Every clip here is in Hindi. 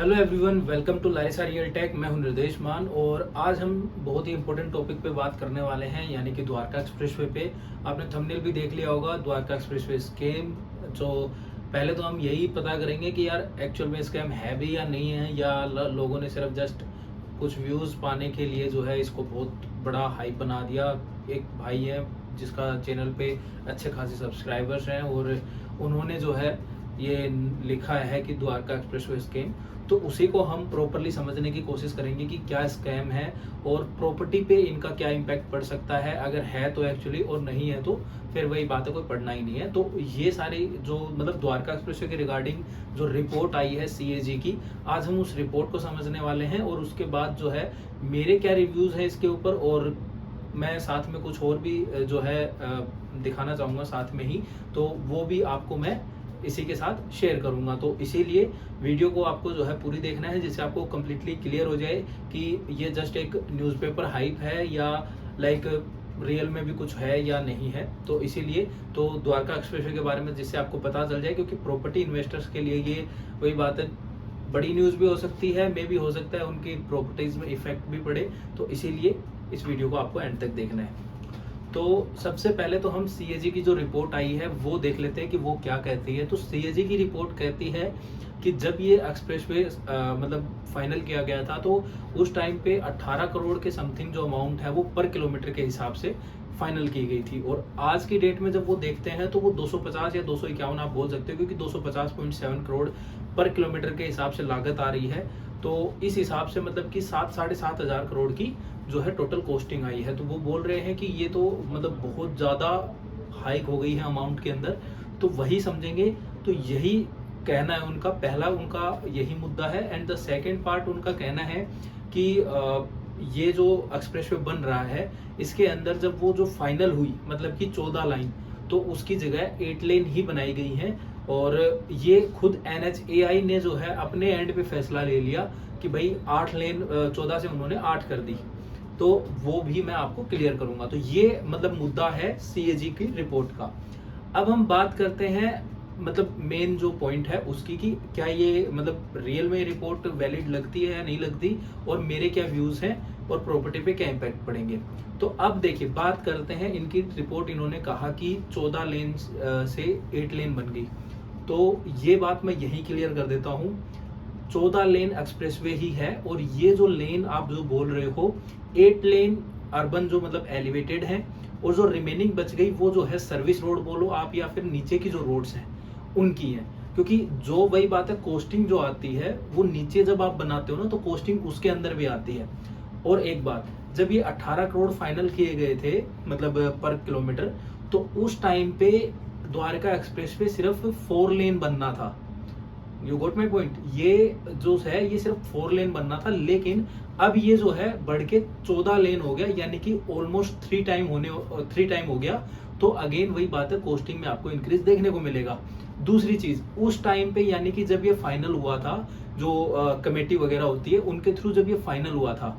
Hello everyone, welcome to Larissa real tech. मैं हूं निर्देश मान और आज हम बहुत ही इंपॉर्टेंट टॉपिक पे बात करने वाले हैं, यानी कि द्वारका एक्सप्रेसवे पे। आपने थंबनेल भी देख लिया होगा, द्वारका एक्सप्रेसवे स्कैम। तो पहले तो हम यही पता करेंगे कि यार एक्चुअल में स्कैम है भी या नहीं है, या लोगों ने सिर्फ जस्ट कुछ व्यूज़ पाने के लिए जो है इसको बहुत बड़ा हाइप बना दिया। एक भाई है जिसका चैनल पे अच्छे खासे सब्सक्राइबर्स हैं और उन्होंने जो है ये लिखा है कि द्वारका एक्सप्रेसवे स्कैम। तो उसी को हम प्रॉपरली समझने की कोशिश करेंगे कि क्या स्कैम है और प्रॉपर्टी पे इनका क्या इम्पैक्ट पड़ सकता है, अगर है तो एक्चुअली, और नहीं है तो फिर वही बात है, कोई पढ़ना ही नहीं है। तो ये सारी जो मतलब द्वारका एक्सप्रेसवे के रिगार्डिंग जो रिपोर्ट आई है सीएजी की, आज हम उस रिपोर्ट को समझने वाले हैं और उसके बाद जो है मेरे क्या रिव्यूज़ हैं इसके ऊपर, और मैं साथ में कुछ और भी जो है दिखाना चाहूँगा साथ में ही, तो वो भी आपको मैं इसी के साथ शेयर करूंगा। तो इसीलिए वीडियो को आपको जो है पूरी देखना है, जिससे आपको कम्प्लीटली क्लियर हो जाए कि ये जस्ट एक न्यूज़पेपर हाइप है या लाइक रियल में भी कुछ है या नहीं है। तो इसीलिए तो द्वारका एक्सप्रेसवे के बारे में जिससे आपको पता चल जाए, क्योंकि प्रॉपर्टी इन्वेस्टर्स के लिए ये वही बात है, बड़ी न्यूज़ भी हो सकती है, मे भी हो सकता है उनकी प्रॉपर्टीज़ में इफेक्ट भी पड़े। तो इसीलिए इस वीडियो को आपको एंड तक देखना है। तो सबसे पहले तो हम सीएजी की जो रिपोर्ट आई है वो देख लेते हैं कि वो क्या कहती है। तो सीएजी की रिपोर्ट कहती है कि जब ये एक्सप्रेसवे मतलब फाइनल किया गया था, तो उस टाइम पे 18 करोड़ के समथिंग जो अमाउंट है वो पर किलोमीटर के हिसाब से फाइनल की गई थी। और आज की डेट में जब वो देखते हैं तो वो 250 या 251 आप बोल सकते हो, क्योंकि 250.7 करोड़ पर किलोमीटर के हिसाब से लागत आ रही है। तो इस हिसाब से मतलब कि 7-7.5 हजार करोड़ की जो है टोटल कॉस्टिंग आई है। तो वो बोल रहे हैं कि ये तो मतलब बहुत ज़्यादा हाइक हो गई है अमाउंट के अंदर। तो वही समझेंगे। तो यही कहना है उनका, पहला उनका यही मुद्दा है। एंड द सेकेंड पार्ट उनका कहना है कि ये जो एक्सप्रेसवे बन रहा है इसके अंदर जब वो जो फाइनल हुई, मतलब कि 14 लाइन, तो उसकी जगह 8 लेन ही बनाई गई हैं। और ये खुद NHAI ने जो है अपने एंड पे फैसला ले लिया कि भाई 8 लेन 14 से उन्होंने 8 कर दी। तो वो भी मैं आपको क्लियर करूंगा। तो ये मतलब मुद्दा है सीएजी की रिपोर्ट का। अब हम बात करते हैं मतलब मेन जो पॉइंट है उसकी, कि क्या ये मतलब रियल में रिपोर्ट वैलिड लगती है या नहीं लगती, और मेरे क्या व्यूज हैं और प्रॉपर्टी पे क्या इम्पैक्ट पड़ेंगे। तो अब देखिए, बात करते हैं इनकी रिपोर्ट। इन्होंने कहा कि 14 लेन से 8 लेन बन गई। तो ये बात मैं यही क्लियर कर देता हूँ, 14 लेन एक्सप्रेसवे ही है। और ये जो लेन आप जो बोल रहे हो, 8 लेन अर्बन जो मतलब एलिवेटेड है, और जो रिमेनिंग बच गई वो जो है सर्विस रोड बोलो आप, या फिर नीचे की जो रोड्स हैं उनकी है। क्योंकि जो वही बात है, कोस्टिंग जो आती है वो नीचे जब आप बनाते हो ना, तो कोस्टिंग उसके अंदर भी आती है। और एक बात, जब ये 18 करोड़ फाइनल किए गए थे मतलब पर किलोमीटर, तो उस टाइम पे द्वारका एक्सप्रेसवे सिर्फ 4 लेन बनना था। You got my point. ये जो है ये सिर्फ 4 लेन बनना था, लेकिन अब ये जो है बढ़ के 14 लेन हो गया, यानी कि ऑलमोस्ट 3 टाइम हो गया। तो अगेन वही बात है, कोस्टिंग में आपको इंक्रीज देखने को मिलेगा। दूसरी चीज, उस टाइम पे यानी कि जब ये फाइनल हुआ था, जो कमेटी वगैरह होती है उनके थ्रू जब ये फाइनल हुआ था,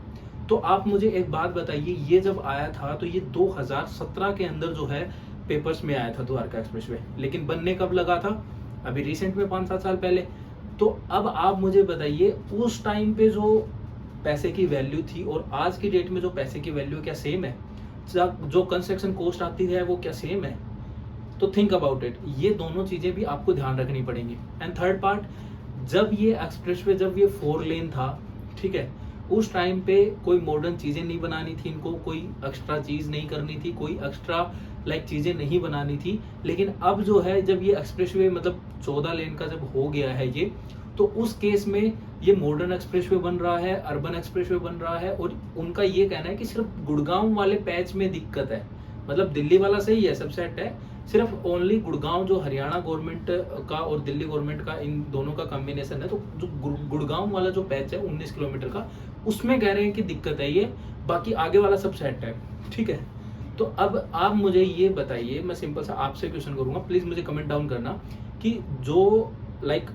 तो आप मुझे एक बात बताइए, ये जब आया था तो ये 2017 के अंदर जो है पेपर्स में आया था द्वारका एक्सप्रेसवे, लेकिन बनने कब लगा था? अभी रिसेंट में 5-7 साल पहले। तो अब आप मुझे बताइए, उस टाइम पे जो पैसे की वैल्यू थी और आज की डेट में जो पैसे की वैल्यू क्या सेम है? जो कंस्ट्रक्शन कॉस्ट आती है वो क्या सेम है? तो थिंक अबाउट इट। ये दोनों चीजें भी आपको ध्यान रखनी पड़ेंगी। एंड थर्ड पार्ट, जब ये एक्सप्रेसवे जब ये 4 लेन था, ठीक है, उस टाइम पे कोई मॉडर्न चीजें नहीं बनानी थी इनको, कोई एक्स्ट्रा चीज नहीं करनी थी, कोई एक्स्ट्रा लाइक चीजें नहीं बनानी थी। लेकिन अब जो है जब ये एक्सप्रेसवे मतलब 14 लेन का जब हो गया है ये, तो उस केस में ये मॉडर्न एक्सप्रेसवे बन रहा है, अर्बन एक्सप्रेसवे बन रहा है। और उनका ये कहना है कि सिर्फ गुड़गांव वाले पैच में दिक्कत है, मतलब दिल्ली वाला सही है, सब सेट है, सिर्फ ओनली गुड़गांव जो हरियाणा गवर्नमेंट का और दिल्ली गवर्नमेंट का इन दोनों का कॉम्बिनेशन है, तो जो गुड़गांव वाला जो पैच है 19 किलोमीटर का, उसमें कह रहे हैं कि दिक्कत है ये, बाकी आगे वाला सब सेट है। ठीक है, तो अब आप मुझे ये बताइए, मैं सिंपल सा आपसे क्वेश्चन करूंगा, प्लीज मुझे कमेंट डाउन करना कि जो लाइक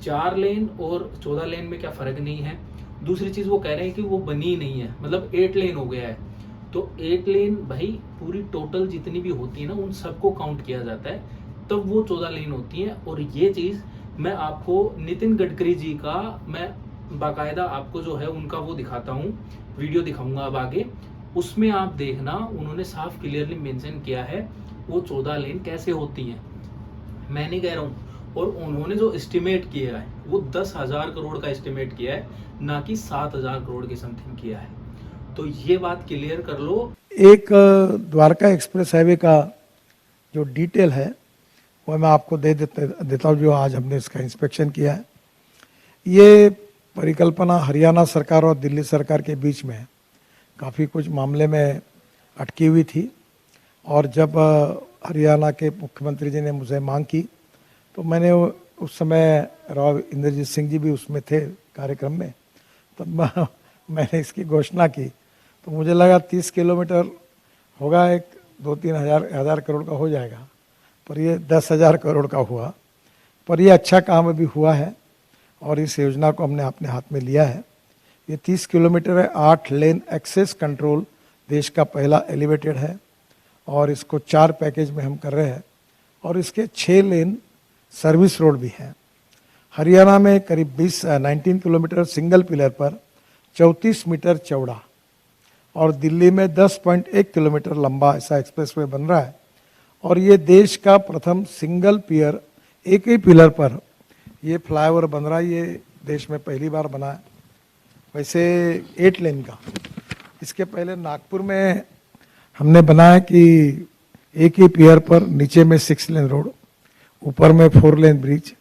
4 लेन और 14 लेन में क्या फर्क नहीं है। दूसरी चीज, वो कह रहे हैं कि वो बनी ही नहीं है, मतलब 8 लेन हो गया है। तो 8 लेन भाई पूरी टोटल जितनी भी होती है ना, उन सबको काउंट किया जाता है, तब वो 14 लेन होती है। और ये चीज मैं आपको नितिन गडकरी जी का मैं बाकायदा आपको जो है उनका वो दिखाता हूँ, वीडियो दिखाऊंगा अब आगे। उसमें आप देखना, उन्होंने साफ क्लियरली मेंशन किया है वो 14 लेन कैसे होती हैं। मैं नहीं कह रहा हूँ। और उन्होंने जो एस्टिमेट किया है वो 10,000 करोड़ का एस्टिमेट किया है, ना कि 7,000 करोड़ की समथिंग किया है। तो ये बात क्लियर कर लो। एक द्वारका एक्सप्रेस हाईवे का जो डिटेल है वो मैं आपको देता हूँ, जो आज हमने इसका इंस्पेक्शन किया है। ये परिकल्पना हरियाणा सरकार और दिल्ली सरकार के बीच में काफ़ी कुछ मामले में अटकी हुई थी, और जब हरियाणा के मुख्यमंत्री जी ने मुझे मांग की तो मैंने उस समय राव इंद्रजीत सिंह जी भी उसमें थे कार्यक्रम में, तब मैंने इसकी घोषणा की। तो मुझे लगा 30 किलोमीटर होगा, एक 2-3 हज़ार करोड़ का हो जाएगा, पर ये 10,000 करोड़ का हुआ। पर ये अच्छा काम अभी हुआ है और इस योजना को हमने अपने हाथ में लिया है। ये 30 किलोमीटर है, 8 लेन एक्सेस कंट्रोल, देश का पहला एलिवेटेड है, और इसको 4 पैकेज में हम कर रहे हैं, और इसके 6 लेन सर्विस रोड भी हैं। हरियाणा में करीब 19 किलोमीटर सिंगल पिलर पर 34 मीटर चौड़ा, और दिल्ली में 10.1 किलोमीटर लंबा ऐसा एक्सप्रेसवे बन रहा है। और ये देश का प्रथम सिंगल पियर, एक ही पिलर पर ये फ्लाईओवर बन रहा है। ये देश में पहली बार बना है। वैसे 8 लेन का, इसके पहले नागपुर में हमने बनाया कि एक ही पियर पर नीचे में 6 लेन रोड, ऊपर में 4 लेन ब्रिज,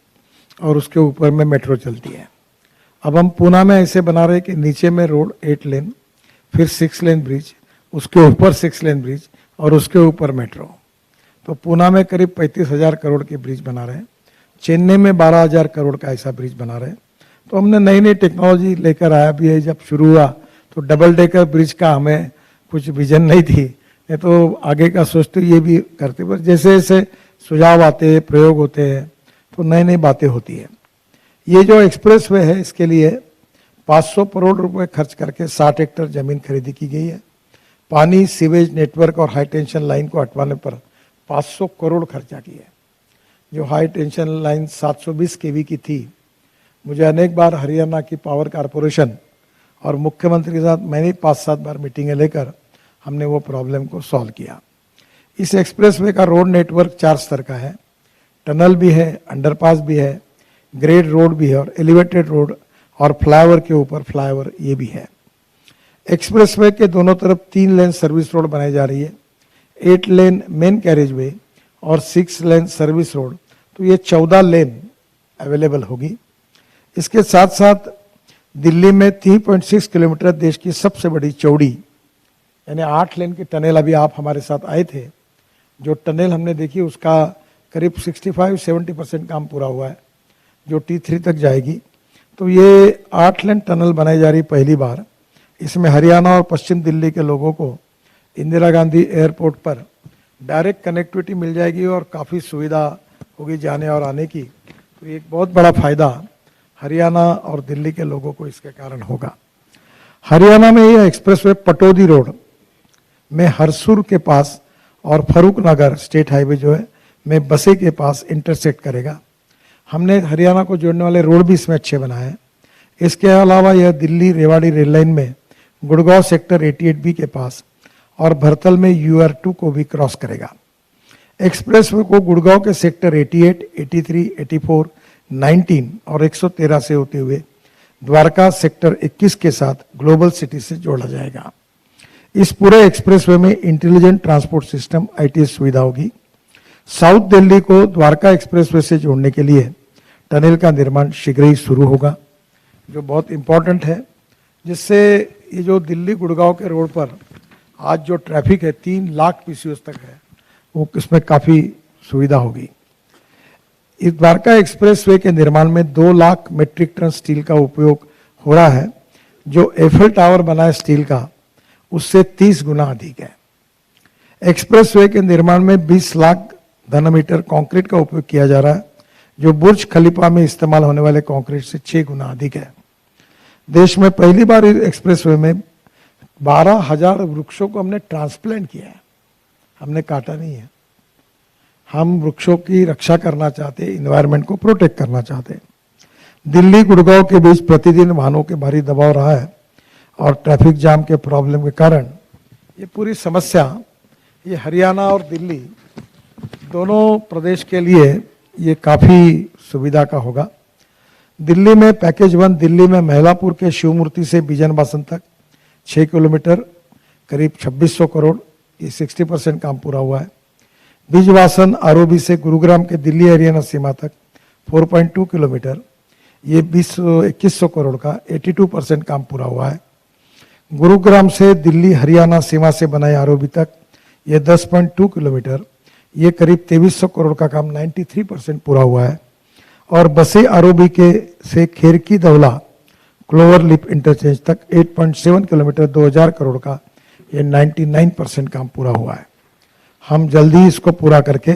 और उसके ऊपर में मेट्रो चलती है। अब हम पूना में ऐसे बना रहे हैं कि नीचे में रोड 8 लेन, फिर 6 लेन ब्रिज, उसके ऊपर 6 लेन ब्रिज, और उसके ऊपर मेट्रो। तो पूना में करीब 35,000 करोड़ के ब्रिज बना रहे हैं। चेन्नई में 12,000 करोड़ का ऐसा ब्रिज बना रहे हैं। तो हमने नई नई टेक्नोलॉजी लेकर आया भी है। जब शुरू हुआ तो डबल डेकर ब्रिज का हमें कुछ विजन नहीं थी, नहीं तो आगे का सोचते ये भी करते, पर जैसे जैसे सुझाव आते हैं, प्रयोग होते हैं, तो नई नई बातें होती है। ये जो एक्सप्रेसवे है, इसके लिए 500 करोड़ रुपए खर्च करके 60 हेक्टेयर जमीन खरीदी की गई है। पानी, सीवेज नेटवर्क और हाई टेंशन लाइन को हटवाने पर 500 करोड़ खर्चा किया है। जो हाई टेंशन लाइन 720 केवी की थी, मुझे अनेक बार हरियाणा की पावर कारपोरेशन और मुख्यमंत्री के साथ मैंने 5-7 बार मीटिंगें लेकर हमने वो प्रॉब्लम को सॉल्व किया। इस एक्सप्रेसवे का रोड नेटवर्क 4 स्तर का है। टनल भी है, अंडरपास भी है, ग्रेड रोड भी है, और एलिवेटेड रोड और फ्लाईओवर के ऊपर फ्लाईओवर ये भी है। एक्सप्रेसवे के दोनों तरफ 3 लेन सर्विस रोड बनाई जा रही है, 8 लेन मेन कैरेज वे और 6 लेन सर्विस रोड। तो ये 14 लेन अवेलेबल होगी। इसके साथ साथ दिल्ली में 3.6 किलोमीटर देश की सबसे बड़ी चौड़ी, यानी 8 लेन की टनल, अभी आप हमारे साथ आए थे, जो टनल हमने देखी उसका करीब 65-70% काम पूरा हुआ है, जो T3 तक जाएगी। तो ये 8 लेन टनल बनाई जा रही पहली बार। इसमें हरियाणा और पश्चिम दिल्ली के लोगों को इंदिरा गांधी एयरपोर्ट पर डायरेक्ट कनेक्टिविटी मिल जाएगी और काफ़ी सुविधा होगी जाने और आने की। तो एक बहुत बड़ा फायदा हरियाणा और दिल्ली के लोगों को इसके कारण होगा। हरियाणा में यह एक्सप्रेसवे पटौदी रोड में हरसुर के पास और फरूक नगर स्टेट हाईवे जो है में बसे के पास इंटरसेक्ट करेगा। हमने हरियाणा को जोड़ने वाले रोड भी इसमें अच्छे बनाए हैं। इसके अलावा यह दिल्ली रेवाड़ी रेल लाइन में गुड़गांव सेक्टर 88B के पास और भरतल में UR2 को भी क्रॉस करेगा। एक्सप्रेसवे को गुड़गांव के सेक्टर 88, 83, 84, 19 और 113 से होते हुए द्वारका सेक्टर 21 के साथ ग्लोबल सिटी से जोड़ा जाएगा। इस पूरे एक्सप्रेसवे में इंटेलिजेंट ट्रांसपोर्ट सिस्टम ITS सुविधा होगी। साउथ दिल्ली को द्वारका एक्सप्रेसवे से जोड़ने के लिए टनल का निर्माण शीघ्र ही शुरू होगा, जो बहुत इंपॉर्टेंट है, जिससे ये जो दिल्ली गुड़गांव के रोड पर आज जो ट्रैफिक है 3 लाख PCOs तक है, वो इसमें काफ़ी सुविधा होगी। इस द्वारका एक्सप्रेसवे के निर्माण में 2 लाख मीट्रिक टन स्टील का उपयोग हो रहा है, जो एफएल टावर बना है स्टील का, उससे 30 गुना अधिक है। एक्सप्रेसवे के निर्माण में 20 लाख घनमीटर कंक्रीट का उपयोग किया जा रहा है, जो बुर्ज खलीफा में इस्तेमाल होने वाले कंक्रीट से 6 गुना अधिक है। देश में पहली बार इस एक्सप्रेसवे में 12,000 वृक्षों को हमने ट्रांसप्लांट किया है, हमने काटा नहीं है। हम वृक्षों की रक्षा करना चाहते, इन्वायरमेंट को प्रोटेक्ट करना चाहते। दिल्ली गुड़गांव के बीच प्रतिदिन वाहनों के भारी दबाव रहा है और ट्रैफिक जाम के प्रॉब्लम के कारण ये पूरी समस्या ये हरियाणा और दिल्ली दोनों प्रदेश के लिए ये काफ़ी सुविधा का होगा। दिल्ली में पैकेज 1 दिल्ली में महिलापुर के शिव मूर्ति से बिजनबासन तक 6 किलोमीटर करीब 2600 करोड़, ये 60% काम पूरा हुआ है। बिजवासन आरओबी से गुरुग्राम के दिल्ली हरियाणा सीमा तक 4.2 किलोमीटर, ये 2100 करोड़ का 82% काम पूरा हुआ है। गुरुग्राम से दिल्ली हरियाणा सीमा से बनाए आरओबी तक ये 10.2 किलोमीटर, ये करीब 2300 करोड़ का काम 93% पूरा हुआ है। और बसे आरओबी के से खेरकी दौला क्लोवर लिप इंटरचेंज तक 8.7 किलोमीटर 2000 करोड़ का ये 99% काम पूरा हुआ है। हम जल्दी इसको पूरा करके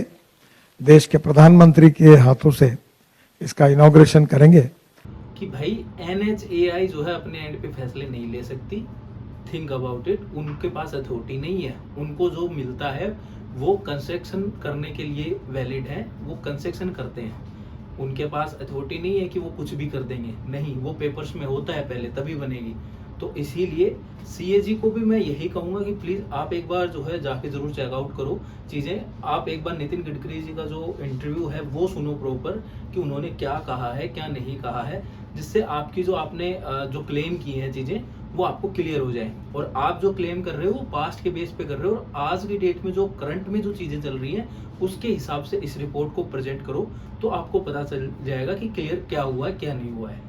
देश के प्रधानमंत्री के हाथों से इसका इनॉग्रेशन करेंगे। कि भाई NHAI जो है अपने एंड पे फैसले नहीं ले सकती, थिंक अबाउट इट, उनके पास अथॉरिटी नहीं है। उनको जो मिलता है वो कंस्ट्रक्शन करने के लिए वैलिड है, वो कंस्ट्रक्शन करते हैं। उनके पास अथॉरिटी नहीं है कि वो कुछ भी कर देंगे, नहीं, वो पेपर्स में होता है पहले तभी बनेगी। तो इसीलिए CAG को भी मैं यही कहूंगा कि प्लीज आप एक बार जो है जाके जरूर चेकआउट करो चीजें। आप एक बार नितिन गडकरी जी का जो इंटरव्यू है वो सुनो प्रॉपर कि उन्होंने क्या कहा है क्या नहीं कहा है, जिससे आपकी जो आपने जो क्लेम की है चीजें वो आपको क्लियर हो जाए। और आप जो क्लेम कर रहे हो वो पास्ट के बेस पे कर रहे हो, और आज की डेट में जो करंट में जो चीजें चल रही हैं उसके हिसाब से इस रिपोर्ट को प्रेजेंट करो, तो आपको पता चल जाएगा कि क्लियर क्या हुआ है क्या नहीं हुआ है।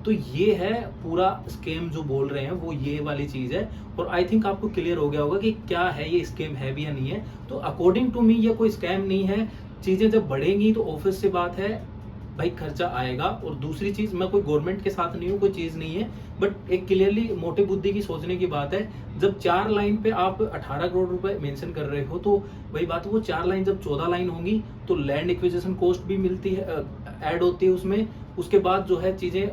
तो ये है पूरा स्कैम जो बोल रहे हैं वो ये वाली चीज है। और आई थिंक आपको क्लियर हो गया होगा कि क्या है ये स्कैम है भी या नहीं है। तो अकॉर्डिंग टू मी ये कोई स्कैम नहीं है। चीजें जब बढ़ेंगी तो ऑफिस से बात है भाई, खर्चा आएगा। और दूसरी चीज, मैं कोई गवर्नमेंट के साथ नहीं हूँ, कोई चीज नहीं है, बट एक क्लियरली मोटी बुद्धि की सोचने की बात है। जब 4 लाइन पे आप 18 करोड़ रुपए मेंशन कर रहे हो, तो वही बात है, वो 4 लाइन जब 14 लाइन होंगी तो लैंड एक्विजिशन कॉस्ट भी मिलती है, ऐड होती है उसमें। उसके बाद जो है चीजें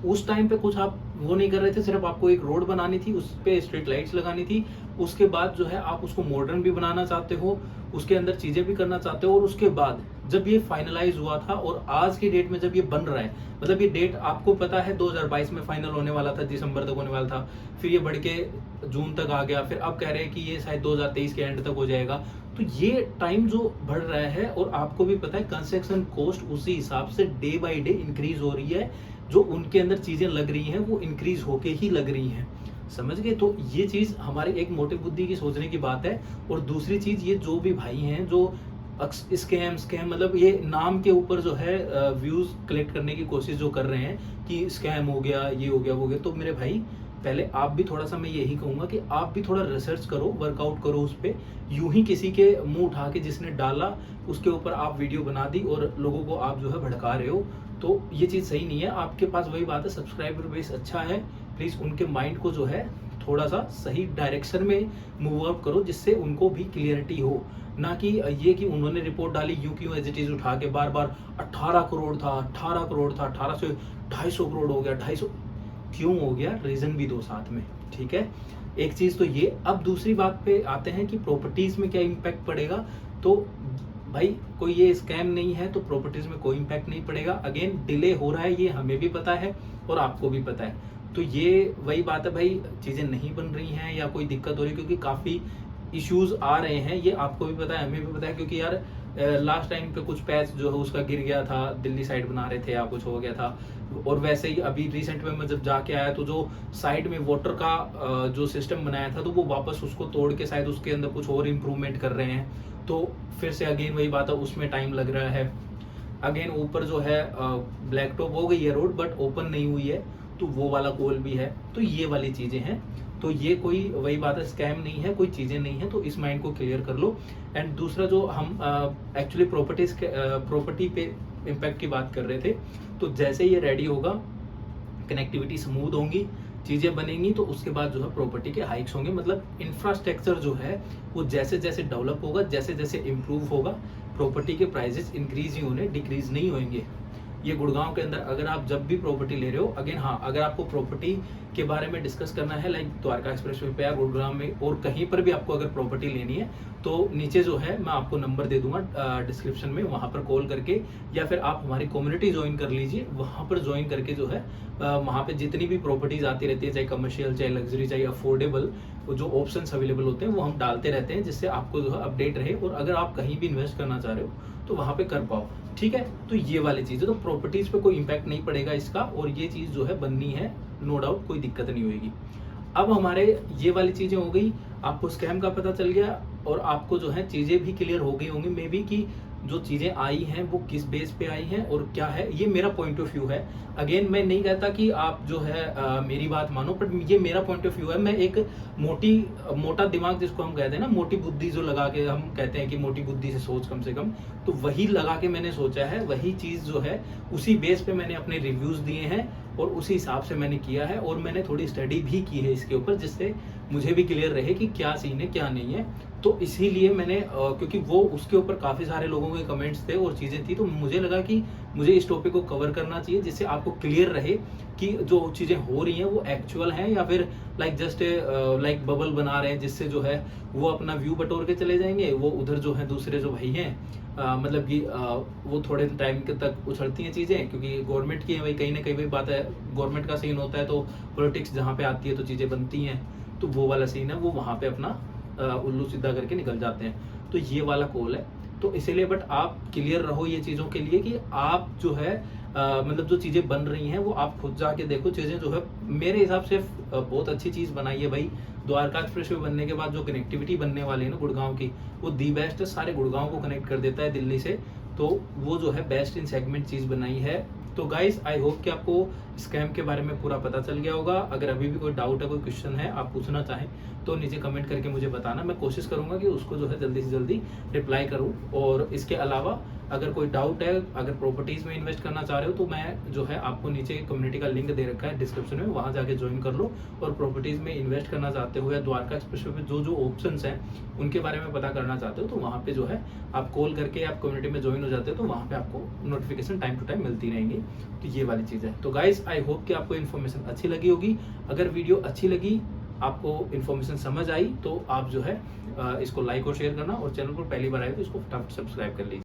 उस टाइम पे कुछ आप वो नहीं कर रहे थे, सिर्फ आपको एक रोड बनानी थी, उस पे स्ट्रीट लाइट्स लगानी थी। उसके बाद जो है आप उसको मॉडर्न भी बनाना चाहते हो, उसके अंदर चीजें भी करना चाहते हो। और उसके बाद जब ये फाइनलाइज हुआ था और आज की डेट में जब ये बन रहा है, मतलब ये डेट आपको पता है 2022 में फाइनल होने वाला था, दिसंबर तक होने वाला था, फिर ये बढ़ के जून तक आ गया, फिर अब कह रहे हैं कि ये शायद 2023 के एंड तक हो जाएगा। तो ये टाइम जो बढ़ रहा है, और आपको भी पता है कंस्ट्रक्शन कॉस्ट उसी हिसाब से डे बाई डे इंक्रीज हो रही है। जो उनके अंदर चीजें लग रही हैं वो इंक्रीज होके ही लग रही हैं, समझ गए। तो ये चीज हमारे एक मोटी बुद्धि की सोचने की बात है। और दूसरी चीज, ये जो भी भाई हैं जो स्कैम मतलब ये नाम के ऊपर जो है व्यूज कलेक्ट करने की कोशिश जो कर रहे हैं कि स्कैम हो गया, ये हो गया, वो हो गया, तो मेरे भाई पहले आप भी थोड़ा सा, मैं यही कहूंगा कि आप भी थोड़ा रिसर्च करो, वर्कआउट करो उस पर। यूं ही किसी के मुंह उठा के जिसने डाला उसके ऊपर आप वीडियो बना दी और लोगों को आप जो है भड़का रहे हो, तो ये चीज सही नहीं है। आपके पास वही बात है, सब्सक्राइबर बेस अच्छा है, प्लीज उनके माइंड को जो है थोड़ा सा सही डायरेक्शन में मूव आउट करो, जिससे उनको भी क्लियरिटी हो। ना कि ये कि उन्होंने रिपोर्ट डाली यूं क्यों एज इट इज उठा के बार बार 18 करोड़ था, 18 करोड़ था, 18 से 250 करोड़ हो गया, 250 क्यों हो गया, रीजन भी दो साथ में, ठीक है। एक चीज तो ये। अब दूसरी बात पे आते हैं कि प्रॉपर्टीज में क्या इम्पैक्ट पड़ेगा। तो भाई कोई ये स्कैम नहीं है तो प्रॉपर्टीज में कोई इम्पैक्ट नहीं पड़ेगा। अगेन डिले हो रहा है, ये हमें भी पता है और आपको भी पता है। तो ये वही बात है भाई, चीजें नहीं बन रही हैं या कोई दिक्कत हो रही है, क्योंकि काफी इश्यूज आ रहे हैं, ये आपको भी पता है, हमें भी पता है। क्योंकि यार लास्ट टाइम पे कुछ पैच जो है उसका गिर गया था, दिल्ली साइड बना रहे थे या कुछ हो गया था। और वैसे ही अभी रिसेंट में मैं जब जाके आया तो जो साइड में वाटर का जो सिस्टम बनाया था, तो वो वापस उसको तोड़ के शायद उसके अंदर कुछ और इम्प्रूवमेंट कर रहे हैं। तो फिर से अगेन वही बात है, उसमें टाइम लग रहा है। अगेन ऊपर जो है ब्लैक टॉप हो गई है रोड, बट ओपन नहीं हुई है, तो वो वाला गोल भी है। तो ये वाली चीजें हैं। तो ये कोई वही बात है, स्कैम नहीं है, कोई चीजें नहीं है, तो इस माइंड को क्लियर कर लो। एंड दूसरा जो हम एक्चुअली प्रॉपर्टी पे इम्पैक्ट की बात कर रहे थे, तो जैसे ये रेडी होगा, कनेक्टिविटी स्मूथ होंगी, चीजें बनेंगी, तो उसके बाद जो है प्रॉपर्टी के हाइक्स होंगे। मतलब इंफ्रास्ट्रक्चर जो है वो जैसे जैसे डेवलप होगा, जैसे जैसे इम्प्रूव होगा, प्रॉपर्टी के प्राइसेस इंक्रीज ही होने, डिक्रीज नहीं होंगे। ये गुड़गांव के अंदर अगर आप जब भी प्रॉपर्टी ले रहे हो, अगेन हाँ, अगर आपको प्रॉपर्टी के बारे में डिस्कस करना है लाइक द्वारका एक्सप्रेसवे पे या गुड़गांव में और कहीं पर भी आपको अगर प्रॉपर्टी लेनी है तो नीचे जो है मैं आपको नंबर दे दूंगा डिस्क्रिप्शन में, वहां पर कॉल करके या फिर आप हमारी कम्युनिटी ज्वाइन कर लीजिए। वहां पर ज्वाइन करके जो है वहां पे जितनी भी प्रॉपर्टीज आती रहती है, चाहे कमर्शियल, चाहे लग्जरी, चाहे अफोर्डेबल, जो ऑप्शंस अवेलेबल होते हैं वो हम डालते रहते हैं, जिससे आपको जो है अपडेट रहे और अगर आप कहीं भी इन्वेस्ट करना चाह रहे हो तो वहां पे कर पाओ। ठीक है, तो ये वाली चीज है, तो प्रॉपर्टीज पे कोई इंपैक्ट नहीं पड़ेगा इसका, और ये चीज जो है बननी है, नो डाउट, कोई दिक्कत नहीं होगी। अब हमारे ये वाली चीजें हो गई, आपको स्कैम का पता चल गया और आपको जो है चीजें भी क्लियर हो गई होंगी मे बी कि जो चीजें आई हैं वो किस बेस पे आई हैं और क्या है। ये मेरा पॉइंट ऑफ व्यू है। अगेन मैं नहीं कहता कि आप जो है मेरी बात मानो, बट ये मेरा पॉइंट ऑफ व्यू है। मैं एक मोटा दिमाग जिसको हम कहते हैं ना, मोटी बुद्धि जो लगा के हम कहते हैं कि मोटी बुद्धि से सोच कम से कम, तो वही लगा के मैंने सोचा है, वही चीज जो है उसी बेस पे मैंने अपने रिव्यूज दिए हैं और उसी हिसाब से मैंने किया है, और मैंने थोड़ी स्टडी भी की है इसके ऊपर, जिससे मुझे भी क्लियर रहे कि क्या सीन है क्या नहीं है। तो इसीलिए मैंने क्योंकि वो उसके ऊपर काफी सारे लोगों के कमेंट्स थे और चीजें थी, तो मुझे लगा कि मुझे इस टॉपिक को कवर करना चाहिए, जिससे आपको क्लियर रहे कि जो चीजें हो रही हैं वो एक्चुअल हैं या फिर लाइक जस्ट लाइक बबल बना रहे हैं, जिससे जो है वो अपना व्यू बटोर के चले जाएंगे। वो उधर जो है दूसरे जो भाई हैं मतलब कि वो थोड़े टाइम के तक उछलती हैं चीजें, क्योंकि गवर्नमेंट की है भाई, कहीं ना कहीं भाई बात है, गवर्नमेंट का सीन होता है तो पॉलिटिक्स जहाँ पे आती है तो चीजें बनती हैं, तो वो वाला सीन है, वो वहां पे अपना उल्लू सीधा करके निकल जाते हैं। तो ये वाला कॉल है, तो इसीलिए बट आप क्लियर रहो ये चीजों के लिए कि आप जो है मतलब जो चीजें बन रही हैं वो आप खुद जाके देखो। चीजें जो है मेरे हिसाब से बहुत अच्छी चीज बनाई है भाई। द्वारका एक्सप्रेसवे बनने के बाद जो कनेक्टिविटी बनने वाली है ना गुड़गांव की, वो दी बेस्ट है, सारे गुड़गांव को कनेक्ट कर देता है दिल्ली से, तो वो जो है बेस्ट इन सेगमेंट चीज बनाई है। तो गाइस आई होप कि आपको स्कैम के बारे में पूरा पता चल गया होगा। अगर अभी भी कोई डाउट है, कोई क्वेश्चन है, आप पूछना चाहें तो नीचे कमेंट करके मुझे बताना, मैं कोशिश करूंगा कि उसको जो है जल्दी से जल्दी रिप्लाई करूं। और इसके अलावा अगर कोई डाउट है, अगर प्रॉपर्टीज में इन्वेस्ट करना चाह रहे हो, तो मैं जो है आपको नीचे कम्युनिटी का लिंक दे रखा है डिस्क्रिप्शन में, वहां जाके ज्वाइन कर लो। और प्रॉपर्टीज में इन्वेस्ट करना चाहते हो या द्वारका एक्सप्रेसवे पे जो जो ऑप्शंस हैं उनके बारे में पता करना चाहते हो, तो वहाँ पे जो है आप कॉल करके आप कम्युनिटी में ज्वाइन हो जाते हो, तो वहाँ पे आपको नोटिफिकेशन टाइम टू टाइम मिलती रहेंगी। तो ये वाली चीज़ है। तो गाइस आई होप कि आपको इन्फॉर्मेशन अच्छी लगी होगी। अगर वीडियो अच्छी लगी, आपको इन्फॉर्मेशन समझ आई, तो आप जो है इसको लाइक और शेयर करना, और चैनल पर पहली बार आए तो इसको फटाफट सब्सक्राइब कर लीजिए।